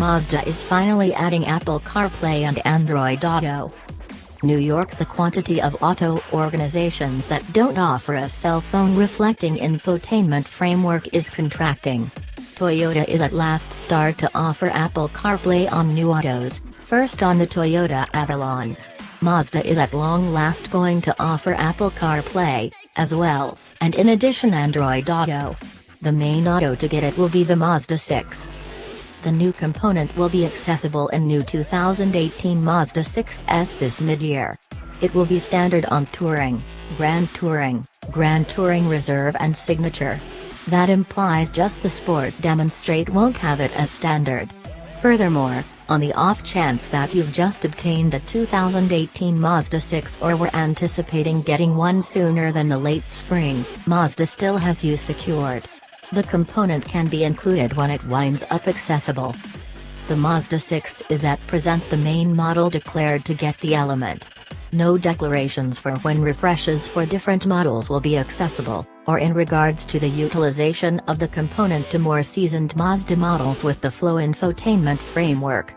Mazda is finally adding Apple CarPlay and Android Auto. New York. The quantity of auto organizations that don't offer a cell phone reflecting infotainment framework is contracting. Toyota is at last start to offer Apple CarPlay on new autos, first on the Toyota Avalon. Mazda is at long last going to offer Apple CarPlay, as well, and in addition Android Auto. The main auto to get it will be the Mazda 6. The new component will be accessible in new 2018 Mazda 6s this mid-year. It will be standard on Touring, Grand Touring Reserve and Signature. That implies just the Sport Demonstrate won't have it as standard. Furthermore, on the off chance that you've just obtained a 2018 Mazda 6 or were anticipating getting one sooner than the late spring, Mazda still has you secured. The component can be included when it winds up accessible. The Mazda 6 is at present the main model declared to get the element. No declarations for when refreshes for different models will be accessible, or in regards to the utilization of the component to more seasoned Mazda models with the Flow infotainment framework.